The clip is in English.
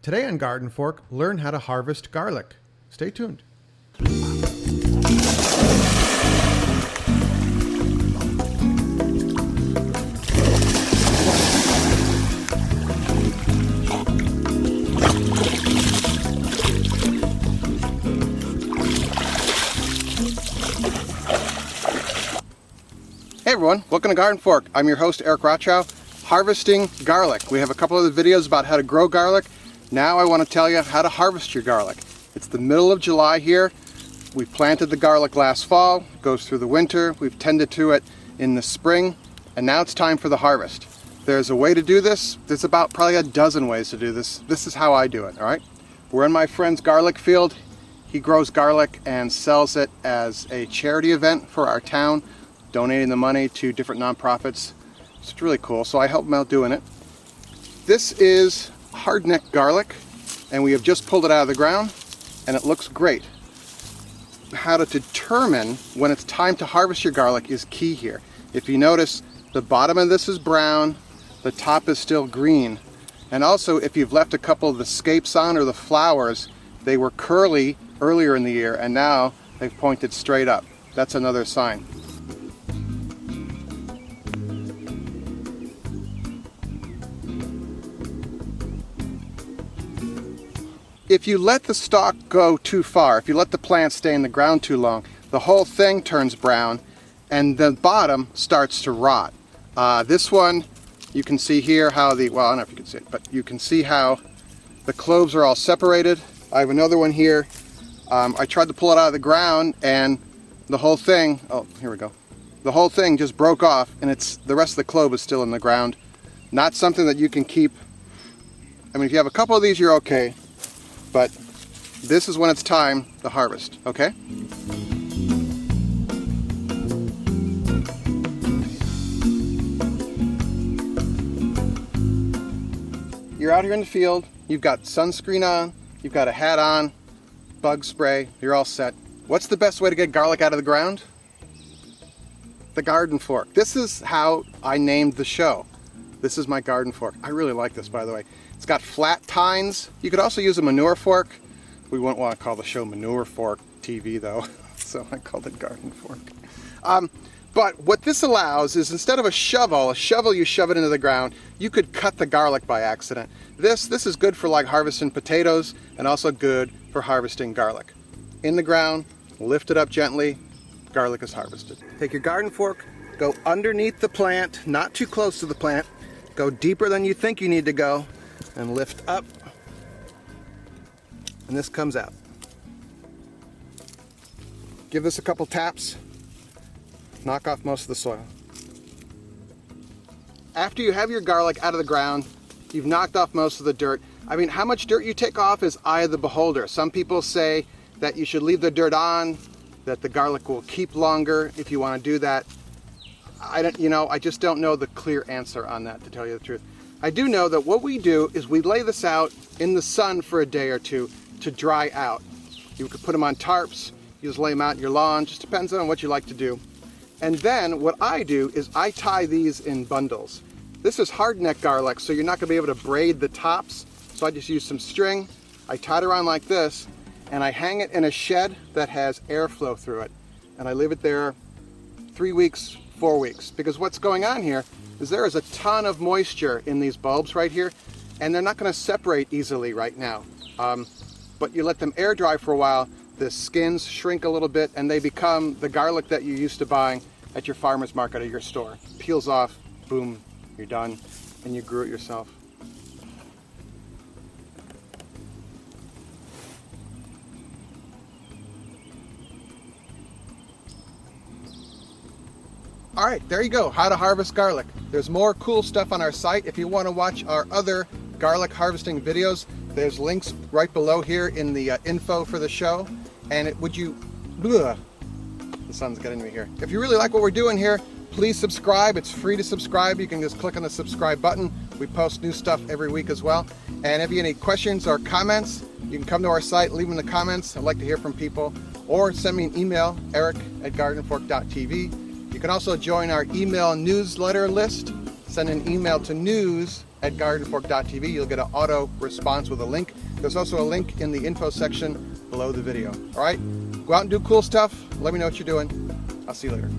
Today on GardenFork, learn how to harvest garlic. Stay tuned. Hey everyone, welcome to GardenFork. I'm your host Eric Rochow, harvesting garlic. We have a couple of videos about how to grow garlic. Now I want to tell you how to harvest your garlic. It's the middle of July here. We planted the garlic last fall, goes through the winter, we've tended to it in the spring, and now it's time for the harvest. There's a way to do this. There's about probably a dozen ways to do this. This is how I do it, all right? We're in my friend's garlic field. He grows garlic and sells it as a charity event for our town, donating the money to different nonprofits. It's really cool, so I help him out doing it. This is hardneck garlic, and we have just pulled it out of the ground, and it looks great. How to determine when it's time to harvest your garlic is key here. If you notice, the bottom of this is brown, the top is still green, and also if you've left a couple of the scapes on or the flowers, they were curly earlier in the year, and now they've pointed straight up. That's another sign. If you let the stalk go too far, if you let the plant stay in the ground too long, the whole thing turns brown and the bottom starts to rot. This one, you can see here how well, I don't know if you can see it, but you can see how the cloves are all separated. I have another one here. I tried to pull it out of the ground and the whole thing, oh, here we go. The whole thing just broke off and the rest of the clove is still in the ground. Not something that you can keep. I mean, if you have a couple of these, you're okay. But this is when it's time to harvest, okay? You're out here in the field, you've got sunscreen on, you've got a hat on, bug spray, you're all set. What's the best way to get garlic out of the ground? The GardenFork. This is how I named the show. This is my GardenFork. I really like this, by the way. It's got flat tines. You could also use a manure fork. We wouldn't want to call the show Manure Fork TV though, so I called it GardenFork. But what this allows is instead of a shovel you shove it into the ground, you could cut the garlic by accident. This is good for like harvesting potatoes and also good for harvesting garlic. In the ground, lift it up gently, garlic is harvested. Take your GardenFork, go underneath the plant, not too close to the plant, go deeper than you think you need to go, and lift up, and this comes out. Give this a couple taps, knock off most of the soil. After you have your garlic out of the ground, you've knocked off most of the dirt. I mean, how much dirt you take off is eye of the beholder. Some people say that you should leave the dirt on, that the garlic will keep longer if you want to do that. I just don't know the clear answer on that, to tell you the truth. I do know that what we do is we lay this out in the sun for a day or two to dry out. You could put them on tarps, you just lay them out in your lawn, just depends on what you like to do. And then what I do is I tie these in bundles. This is hardneck garlic, so you're not going to be able to braid the tops, so I just use some string, I tie it around like this, and I hang it in a shed that has airflow through it. And I leave it there 3 weeks, 4 weeks, because what's going on here is there is a ton of moisture in these bulbs right here, and they're not going to separate easily right now. But you let them air dry for a while, the skins shrink a little bit, and they become the garlic that you're used to buying at your farmer's market or your store. Peels off, boom, you're done, and you grew it yourself. All right, there you go, how to harvest garlic. There's more cool stuff on our site. If you want to watch our other garlic harvesting videos, there's links right below here in the info for the show. And the sun's getting to me here. If you really like what we're doing here, please subscribe. It's free to subscribe. You can just click on the subscribe button. We post new stuff every week as well. And if you have any questions or comments, you can come to our site, leave them in the comments. I'd like to hear from people. Or send me an email, eric@gardenfork.tv. You can also join our email newsletter list. Send an email to news at GardenFork.tv. You'll get an auto response with a link. There's also a link in the info section below the video. All right, go out and do cool stuff. Let me know what you're doing. I'll see you later.